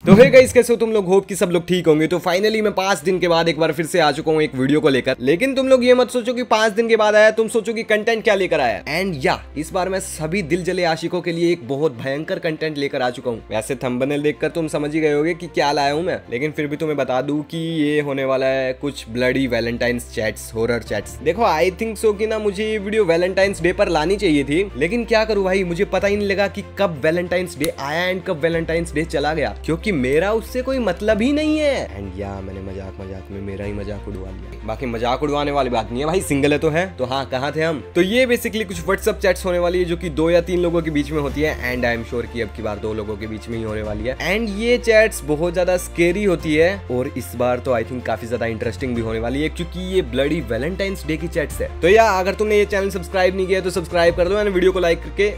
तो hey guys, कैसे हो तुम लोग? होप कि सब लोग ठीक होंगे। तो फाइनली मैं 5 दिन के बाद एक बार फिर से आ चुका हूँ एक वीडियो को लेकर। लेकिन तुम लोग ये मत सोचो कि 5 दिन के बाद आया, तुम सोचो कि कंटेंट क्या लेकर आया। एंड या इस बार मैं सभी दिल जले आशिकों के लिए एक बहुत भयंकर कंटेंट लेकर आ चुका हूँ। वैसे थंबनेल देखकर तुम समझ ही गए होगे कि क्या लाया हूँ मैं, लेकिन फिर भी तुम्हें बता दूं कि ये होने वाला है कुछ bloody Valentine's chats, horror chats. देखो आई थिंक सो कि ना मुझे ये वीडियो वैलेंटाइंस डे पर लानी चाहिए थी, लेकिन क्या करूँ भाई, मुझे पता ही नहीं लगा कि कब वैलेंटाइंस डे आया एंड कब वैलेंटाइंस डे चला गया, क्योंकि मेरा उससे कोई मतलब ही नहीं है। एंड या मैंने मजाक में मेरा ही मजाक उड़वा लिया। बाकी मजाक उड़वाने वाली बात नहीं है भाई, सिंगल है तो है। तो हाँ, कहाँ थे हम? तो ये बेसिकली कुछ व्हाट्सएप चैट्स होने वाली है जो कि 2 या 3 लोगों के बीच में होती है। एंड आई एम श्योर कि अब की बार 2 लोगों के बीच में ही होने वाली है। एंड ये चैट्स बहुत ज्यादा स्केरी होती है और इस बार तो आई थिंक काफी ज्यादा इंटरेस्टिंग भी होने वाली है, क्योंकि ये ब्लडी वैलेंटाइंस डे की चैट्स है। तो या अगर तुमने ये चैनल सब्सक्राइब नहीं किया तो सब्सक्राइब कर दो एंड वीडियो को लाइक करके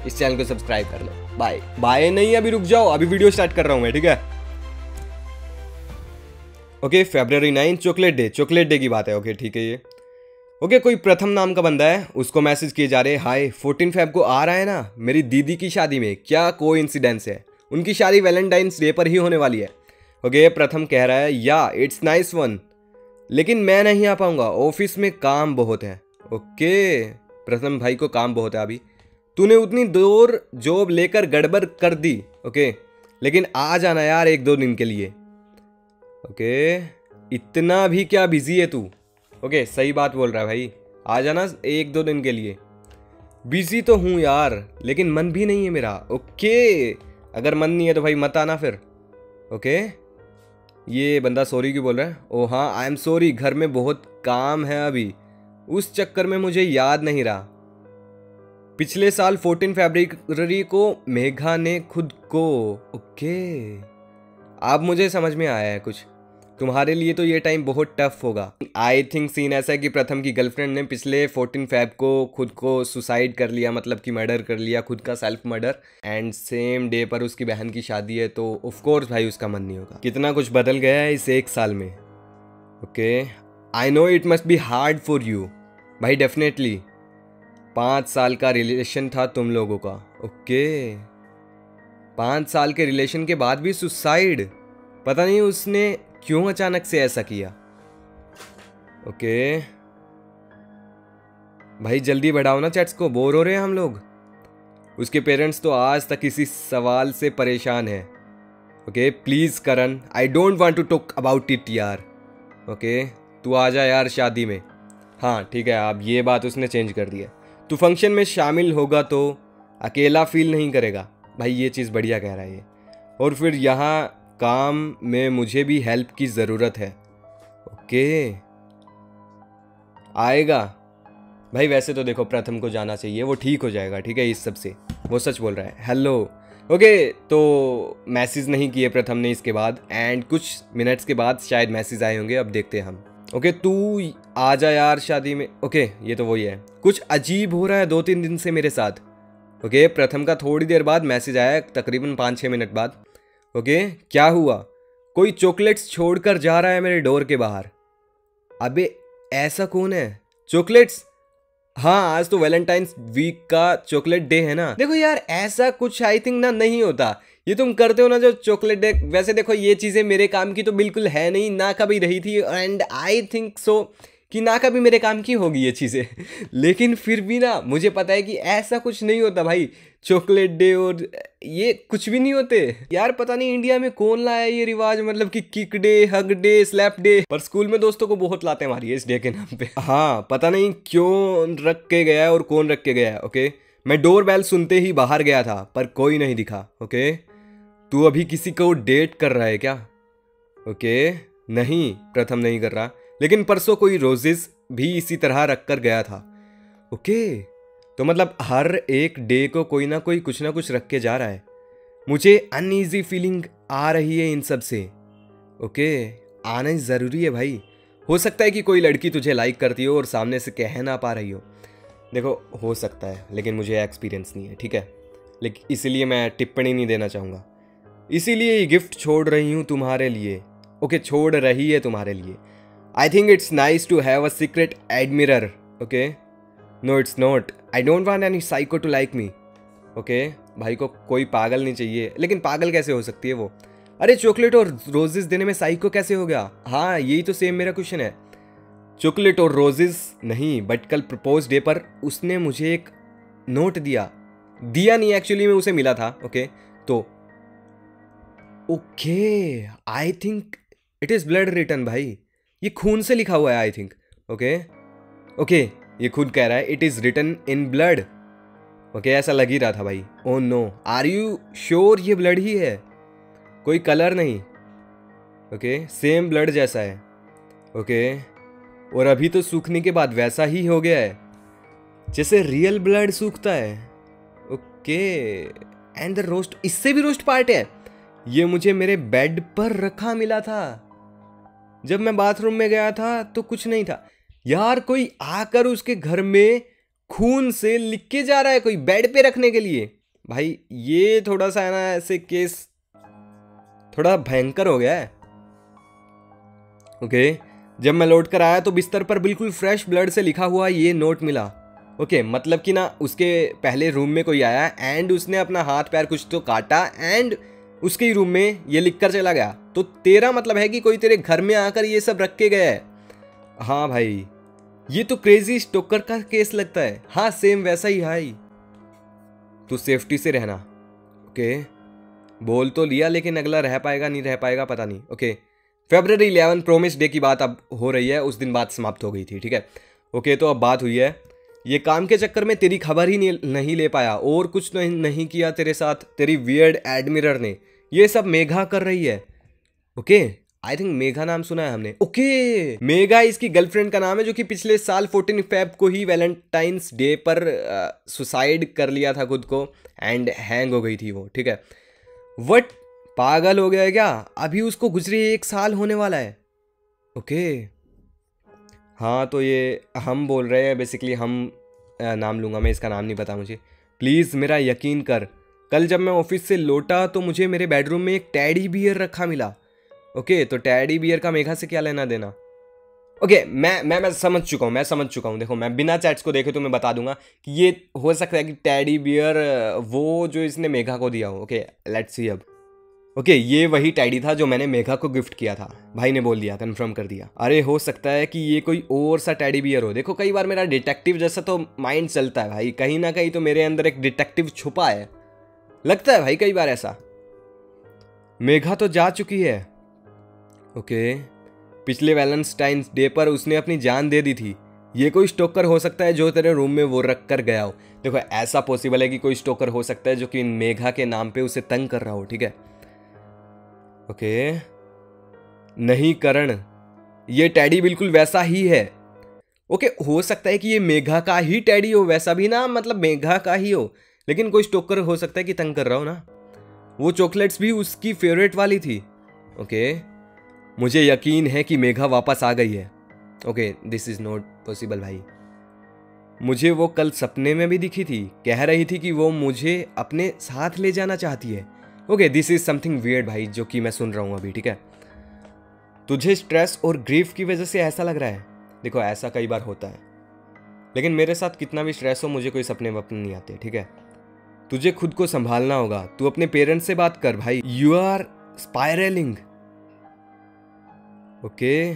इस चैनल को सब्सक्राइब कर लो। बाय बाय नहीं, अभी रुक जाओ, अभी वीडियो स्टार्ट कर रहा हूँ मैं, ठीक है? ओके, February 9 चॉकलेट डे की बात है। ओके ठीक है ये। ओके, कोई प्रथम नाम का बंदा है, उसको मैसेज किए जा रहे, हाय 14 फेब को आ रहा है ना मेरी दीदी की शादी में, क्या कोइंसिडेंस है, उनकी शादी वैलेंटाइंस डे पर ही होने वाली है। ओके, प्रथम कह रहा है या इट्स नाइस वन, लेकिन मैं नहीं आ पाऊंगा, ऑफिस में काम बहुत है। ओके, प्रथम भाई को काम बहुत है अभी, तूने उतनी दूर जॉब लेकर गड़बड़ कर दी। ओके, लेकिन आ जाना यार 1-2 दिन के लिए। ओके, इतना भी क्या बिजी है तू? ओके, सही बात बोल रहा है भाई, आ जाना 1-2 दिन के लिए। बिजी तो हूँ यार, लेकिन मन भी नहीं है मेरा। ओके, अगर मन नहीं है तो भाई मत आना फिर। ओके, ये बंदा सॉरी क्यों बोल रहा है? ओ हाँ, आई एम सॉरी, घर में बहुत काम है अभी, उस चक्कर में मुझे याद नहीं रहा। पिछले साल 14 फरवरी को मेघा ने खुद को। ओके, अब मुझे समझ में आया है कुछ, तुम्हारे लिए तो ये टाइम बहुत टफ होगा। आई थिंक सीन ऐसा है कि प्रथम की गर्लफ्रेंड ने पिछले 14 फेब को खुद को सुसाइड कर लिया, मतलब कि मर्डर कर लिया, खुद का self murder. And same day पर उसकी बहन की शादी है, तो ऑफ कोर्स भाई उसका मन नहीं होगा। कितना कुछ बदल गया है इस 1 साल में। Okay, I know it must be hard for you भाई, डेफिनेटली 5 साल का रिलेशन था तुम लोगों का। ओके, 5 साल के रिलेशन के बाद भी सुसाइड, पता नहीं उसने क्यों अचानक से ऐसा किया। ओके भाई, जल्दी बढ़ाओ ना चैट्स को, बोर हो रहे हैं हम लोग। उसके पेरेंट्स तो आज तक इसी सवाल से परेशान हैं। Okay please Karan, I don't want to talk about it यार। ओके, तू आ जा यार शादी में। हाँ ठीक है, अब ये बात उसने चेंज कर दिया, तू फंक्शन में शामिल होगा तो अकेला फील नहीं करेगा। भाई ये चीज़ बढ़िया कह रहा है ये। और फिर यहाँ काम में मुझे भी हेल्प की ज़रूरत है। ओके, आएगा भाई। वैसे तो देखो प्रथम को जाना चाहिए, वो ठीक हो जाएगा, ठीक है इस सब से, वो सच बोल रहा है। हेलो। ओके, तो मैसेज नहीं किए प्रथम ने इसके बाद, एंड कुछ मिनट्स के बाद शायद मैसेज आए होंगे, अब देखते हैं हम। ओके, तू आ जा यार शादी में। ओके, ये तो वही है, कुछ अजीब हो रहा है 2-3 दिन से मेरे साथ। ओके, प्रथम का थोड़ी देर बाद मैसेज आया, तकरीबन 5-6 मिनट बाद। ओके, क्या हुआ? कोई चॉकलेट्स छोड़कर जा रहा है मेरे डोर के बाहर। अबे ऐसा कौन है? चॉकलेट्स? हाँ, आज तो वैलेंटाइंस वीक का चॉकलेट डे है ना। देखो यार, ऐसा कुछ आई थिंक ना नहीं होता, ये तुम करते हो ना जो चॉकलेट डे। वैसे देखो ये चीज़ें मेरे काम की तो बिल्कुल है नहीं, ना कभी रही थी, एंड आई थिंक सो कि ना कभी मेरे काम की होगी ये चीज़ें। लेकिन फिर भी ना मुझे पता है कि ऐसा कुछ नहीं होता भाई, चॉकलेट डे और ये कुछ भी नहीं होते यार। पता नहीं इंडिया में कौन लाया ये रिवाज, मतलब कि kick day, hug day, slap day, पर स्कूल में दोस्तों को बहुत लाते मारी है इस डे के नाम पे। हाँ, पता नहीं क्यों रख के गया है और कौन रख के गया है। ओके, मैं डोर बेल सुनते ही बाहर गया था पर कोई नहीं दिखा। ओके, तू अभी किसी को डेट कर रहा है क्या? ओके, नहीं, प्रथम नहीं कर रहा, लेकिन परसों कोई रोजेस भी इसी तरह रख कर गया था। ओके, तो मतलब हर एक डे को कोई ना कोई कुछ ना कुछ रख के जा रहा है। मुझे अनईजी फीलिंग आ रही है इन सब से। ओके, आना ज़रूरी है भाई, हो सकता है कि कोई लड़की तुझे लाइक करती हो और सामने से कह ना पा रही हो। देखो हो सकता है, लेकिन मुझे एक्सपीरियंस नहीं है, ठीक है, लेकिन इसीलिए मैं टिप्पणी नहीं देना चाहूँगा। इसीलिए ये गिफ्ट छोड़ रही हूँ तुम्हारे लिए। ओके, छोड़ रही है तुम्हारे लिए। I think it's nice to have a secret admirer. Okay, no it's not, I don't want any psycho to like me. Okay, भाई को कोई पागल नहीं चाहिए, लेकिन पागल कैसे हो सकती है वो? अरे चॉकलेट और रोजेस देने में साइको कैसे हो गया? हाँ यही तो सेम मेरा क्वेश्चन है। चॉकलेट और रोजेस नहीं, बट कल प्रपोज डे पर उसने मुझे एक नोट दिया नहीं, एक्चुअली में उसे मिला था। ओके तो okay I think it is blood written भाई, ये खून से लिखा हुआ है आई थिंक। ओके ओके ये खुद कह रहा है it is written in blood. Okay ऐसा लग ही रहा था भाई। Oh no, are you sure ये ब्लड ही है, कोई कलर नहीं? ओके सेम ब्लड जैसा है। ओके और अभी तो सूखने के बाद वैसा ही हो गया है जैसे रियल ब्लड सूखता है। ओके एंड द रोस्ट, इससे भी रोस्ट पार्ट है। ये मुझे मेरे बेड पर रखा मिला था, जब मैं बाथरूम में गया था तो कुछ नहीं था। यार कोई आकर उसके घर में खून से लिख के जा रहा है कोई बेड पे रखने के लिए। भाई ये थोड़ा सा है ना, ऐसे केस थोड़ा भयंकर हो गया है। ओके जब मैं लौट कर आया तो बिस्तर पर बिल्कुल फ्रेश ब्लड से लिखा हुआ ये नोट मिला। ओके मतलब कि ना उसके पहले रूम में कोई आया एंड उसने अपना हाथ पैर कुछ तो काटा एंड उसके ही रूम में ये लिख कर चला गया। तो तेरा मतलब है कि कोई तेरे घर में आकर ये सब रख के गया है? हाँ भाई ये तो क्रेजी स्टोकर का केस लगता है। हाँ सेम वैसा ही है। तो सेफ्टी से रहना। ओके बोल तो लिया, लेकिन अगला रह पाएगा नहीं रह पाएगा पता नहीं। ओके February 11 प्रोमिस डे की बात अब हो रही है, उस दिन बात समाप्त हो गई थी, ठीक है। ओके तो अब बात हुई है, ये काम के चक्कर में तेरी खबर ही नहीं ले पाया और कुछ नहीं किया तेरे साथ तेरी वियर्ड एडमिरर ने, ये सब मेघा कर रही है। ओके आई थिंक मेघा नाम सुना है हमने। ओके मेघा इसकी गर्लफ्रेंड का नाम है, जो कि पिछले साल 14 फेब को ही वैलेंटाइंस डे पर सुसाइड कर लिया था खुद को एंड हैंग हो गई थी वो, ठीक है। वट पागल हो गया है क्या? अभी उसको गुजरे 1 साल होने वाला है। ओके हाँ तो ये हम बोल रहे हैं बेसिकली, हम नाम लूँगा मैं, इसका नाम नहीं पता मुझे। प्लीज़ मेरा यकीन कर, कल जब मैं ऑफिस से लौटा तो मुझे मेरे बेडरूम में एक टेडी बियर रखा मिला। ओके तो टेडी बियर का मेघा से क्या लेना देना? ओके मैं समझ चुका हूँ। देखो मैं बिना चैट्स को देखे तुम्हें बता दूंगा कि ये हो सकता है कि टेडी बियर वो जो इसने मेघा को दिया हो। ओके लेट्स सी अब। ओके ये वही टेडी था जो मैंने मेघा को गिफ्ट किया था, भाई ने बोल दिया, कंफर्म कर दिया। अरे हो सकता है कि ये कोई और सा टेडी बियर हो। देखो कई बार मेरा डिटेक्टिव जैसा तो माइंड चलता है भाई, कहीं ना कहीं तो मेरे अंदर एक डिटेक्टिव छुपा है, लगता है भाई कई बार ऐसा। मेघा तो जा चुकी है। ओके पिछले वैलेंटाइंस डे पर उसने अपनी जान दे दी थी। ये कोई स्टोकर हो सकता है जो तेरे रूम में वो रख कर गया हो। देखो ऐसा पॉसिबल है कि कोई स्टोकर हो सकता है जो कि मेघा के नाम पे उसे तंग कर रहा हो, ठीक है। ओके नहीं करण, ये टैडी बिल्कुल वैसा ही है। ओके हो सकता है कि ये मेघा का ही टैडी हो, वैसा भी ना मतलब मेघा का ही हो, लेकिन कोई स्टोकर हो सकता है कि तंग कर रहा हो ना। वो चॉकलेट्स भी उसकी फेवरेट वाली थी। ओके मुझे यकीन है कि मेघा वापस आ गई है। Okay this is not possible भाई, मुझे वो कल सपने में भी दिखी थी, कह रही थी कि वो मुझे अपने साथ ले जाना चाहती है। Okay this is something weird भाई, जो कि मैं सुन रहा हूँ अभी, ठीक है। तुझे स्ट्रेस और ग्रीफ की वजह से ऐसा लग रहा है। देखो ऐसा कई बार होता है, लेकिन मेरे साथ कितना भी स्ट्रेस हो मुझे कोई सपने वपने नहीं आते, ठीक है। तुझे खुद को संभालना होगा, तू अपने पेरेंट्स से बात कर भाई, यू आर स्पायरलिंग। ओके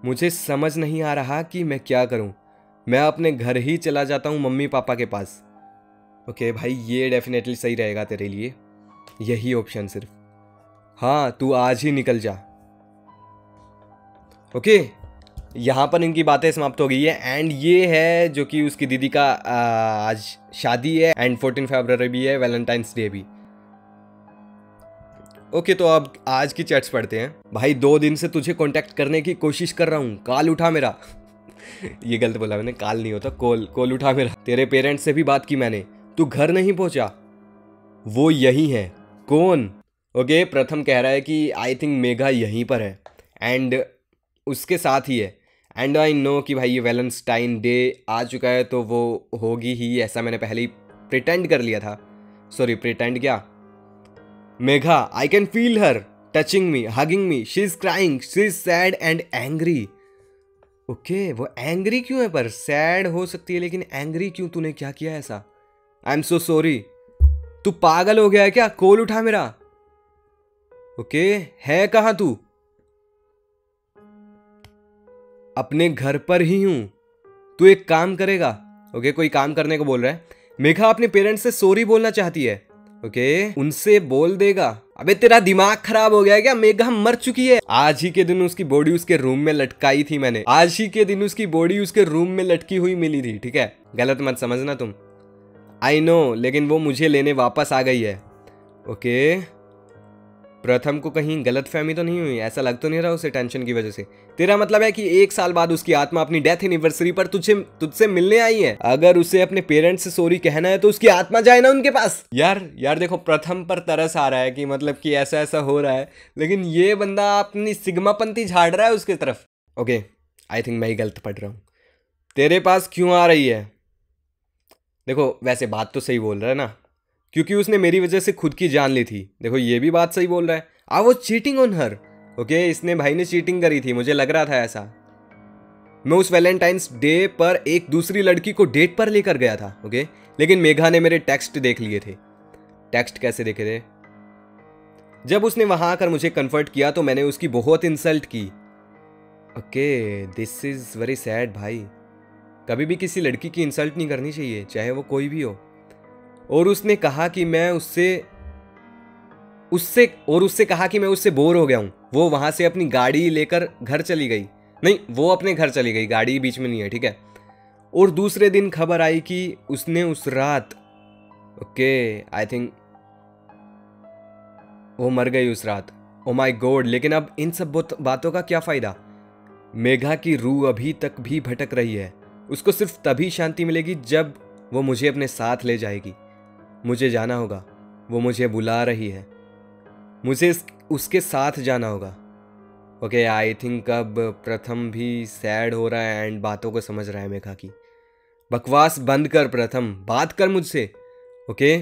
मुझे समझ नहीं आ रहा कि मैं क्या करूं, मैं अपने घर ही चला जाता हूं मम्मी पापा के पास। ओके भाई ये डेफिनेटली सही रहेगा तेरे लिए, यही ऑप्शन सिर्फ। हाँ तू आज ही निकल जा। ओके यहाँ पर इनकी बातें समाप्त हो गई है एंड ये है जो कि उसकी दीदी का आज शादी है एंड 14 फरवरी भी है, वैलेंटाइंस डे भी। ओके तो अब आज की चैट्स पढ़ते हैं। भाई 2 दिन से तुझे कांटेक्ट करने की कोशिश कर रहा हूँ, कॉल उठा मेरा। ये गलत बोला मैंने, कॉल नहीं होता, कॉल उठा मेरा। तेरे पेरेंट्स से भी बात की मैंने, तू घर नहीं पहुंचा। वो यही है। कौन? ओके प्रथम कह रहा है कि आई थिंक मेघा यहीं पर है एंड उसके साथ ही है एंड आई नो कि भाई ये वैलेंटाइन डे आ चुका है तो वो होगी ही, ऐसा मैंने पहले ही प्रिटेंड कर लिया था। सॉरी प्रिटेंड क्या, Megha I can feel her touching me, hugging me, she is crying, she is sad and angry. Okay वो एंग्री क्यों है, पर सैड हो सकती है लेकिन एंग्री क्यों, तूने क्या किया ऐसा? I am so sorry. तू पागल हो गया है क्या? कॉल उठा मेरा। ओके, है कहाँ तू? अपने घर पर ही हूं। तू एक काम करेगा। ओके, कोई काम करने को बोल रहा है। मेघा अपने पेरेंट्स से सॉरी बोलना चाहती है। ओके, उनसे बोल देगा। अबे तेरा दिमाग खराब हो गया है क्या? मेघा मर चुकी है। आज ही के दिन उसकी बॉडी उसके रूम में लटकाई थी मैंने। आज ही के दिन उसकी बॉडी उसके रूम में लटकी हुई मिली थी, ठीक है? गलत मत समझना तुम। आई नो, लेकिन वो मुझे लेने वापस आ गई है। ओके, प्रथम को कहीं गलतफहमी तो नहीं हुई? ऐसा लग तो नहीं रहा उसे टेंशन की वजह से। तेरा मतलब है कि 1 साल बाद उसकी आत्मा अपनी डेथ एनिवर्सरी पर तुझसे मिलने आई है? अगर उसे अपने पेरेंट्स से सॉरी कहना है तो उसकी आत्मा जाए ना उनके पास। यार देखो, प्रथम पर तरस आ रहा है कि मतलब कि ऐसा ऐसा हो रहा है, लेकिन ये बंदा अपनी सिग्मापंथी झाड़ रहा है उसकी तरफ। ओके, आई थिंक मैं ही गलत पढ़ रहा हूँ। तेरे पास क्यों आ रही है? देखो, वैसे बात तो सही बोल रहा है ना, क्योंकि उसने मेरी वजह से खुद की जान ली थी। देखो, ये भी बात सही बोल रहा है। I was cheating on her. Okay, इसने भाई ने चीटिंग करी थी, मुझे लग रहा था ऐसा। मैं उस वैलेंटाइंस डे पर एक दूसरी लड़की को डेट पर लेकर गया था। ओके, लेकिन मेघा ने मेरे टेक्स्ट देख लिए थे। टेक्स्ट कैसे देखे थे? जब उसने वहां आकर मुझे कन्फर्ट किया तो मैंने उसकी बहुत इंसल्ट की। Okay, this is very sad भाई। कभी भी किसी लड़की की इंसल्ट नहीं करनी चाहिए, चाहे वो कोई भी हो। और उसने कहा कि मैं उससे कहा कि मैं उससे बोर हो गया हूं। वो वहां से अपनी गाड़ी लेकर घर चली गई। नहीं, वो अपने घर चली गई, गाड़ी बीच में नहीं है, ठीक है? और दूसरे दिन खबर आई कि उसने उस रात, ओके, आई थिंक वो मर गई उस रात। ओ माय गॉड, लेकिन अब इन सब बातों का क्या फायदा? मेघा की रूह अभी तक भी भटक रही है। उसको सिर्फ तभी शांति मिलेगी जब वो मुझे अपने साथ ले जाएगी। मुझे जाना होगा, वो मुझे बुला रही है, मुझे उसके साथ जाना होगा। ओके, आई थिंक अब प्रथम भी सैड हो रहा है एंड बातों को समझ रहा है मेघा की। बकवास बंद कर प्रथम, बात कर मुझसे। ओके,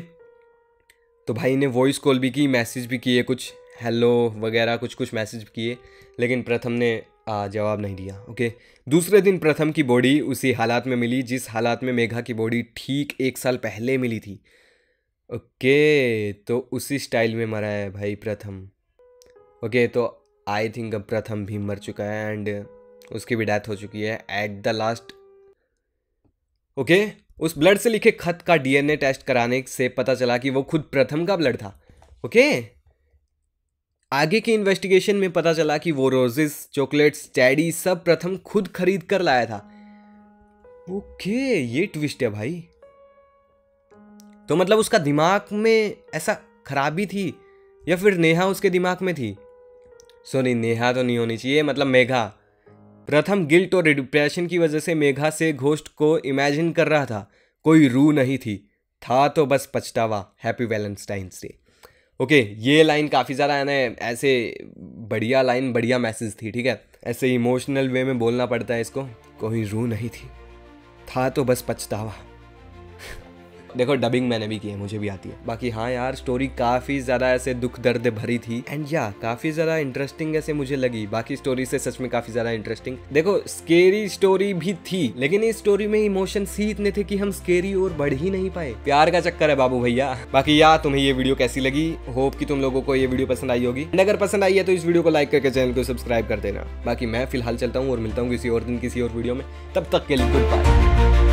तो भाई ने वॉइस कॉल भी की, मैसेज भी किए, कुछ हेलो वगैरह कुछ मैसेज किए, लेकिन प्रथम ने जवाब नहीं दिया। ओके, दूसरे दिन प्रथम की बॉडी उसी हालात में मिली जिस हालात में मेघा की बॉडी ठीक 1 साल पहले मिली थी। ओके, तो उसी स्टाइल में मरा है भाई प्रथम। ओके, तो आई थिंक अब प्रथम भी मर चुका है एंड उसकी भी डेथ हो चुकी है एट द लास्ट। ओके, उस ब्लड से लिखे खत का डीएनए टेस्ट कराने से पता चला कि वो खुद प्रथम का ब्लड था। ओके, आगे की इन्वेस्टिगेशन में पता चला कि वो रोजेस, चॉकलेट्स, टैडी सब प्रथम खुद खरीद कर लाया था। ओके, ये ट्विस्ट है भाई। तो मतलब उसका दिमाग में ऐसा खराबी थी या फिर नेहा उसके दिमाग में थी? सॉरी, नेहा तो नहीं होनी चाहिए, मतलब मेघा। प्रथम गिल्ट और डिप्रेशन की वजह से मेघा से घोस्ट को इमेजिन कर रहा था। कोई रूह नहीं थी, था तो बस पछतावा। Happy Valentine's day. ओके, ये लाइन काफ़ी ज़्यादा है ना, ऐसे बढ़िया लाइन, बढ़िया मैसेज थी, ठीक है? ऐसे इमोशनल वे में बोलना पड़ता है इसको। कोई रूह नहीं थी, था तो बस पछतावा। देखो, डबिंग मैंने भी की है, मुझे भी आती है। बाकी हाँ यार, स्टोरी काफ़ी ज़्यादा ऐसे दुख दर्द भरी थी एंड या काफ़ी ज़्यादा इंटरेस्टिंग ऐसे मुझे लगी। बाकी स्टोरी से सच में काफ़ी ज़्यादा इंटरेस्टिंग। देखो, स्केरी स्टोरी भी थी, लेकिन इस स्टोरी में इमोशंस ही इतने थे कि हम स्केरी और बढ़ ही नहीं पाए। प्यार का चक्कर है बाबू भैया। बाकी यार, तुम्हें ये वीडियो कैसी लगी? होप कि तुम लोगों को ये वीडियो पसंद आई होगी। अगर पसंद आई है तो इस वीडियो को लाइक करके चैनल को सब्सक्राइब कर देना। बाकी मैं फिलहाल चलता हूँ और मिलता हूँ किसी और दिन किसी और वीडियो में। तब तक के लिए गुड बाय।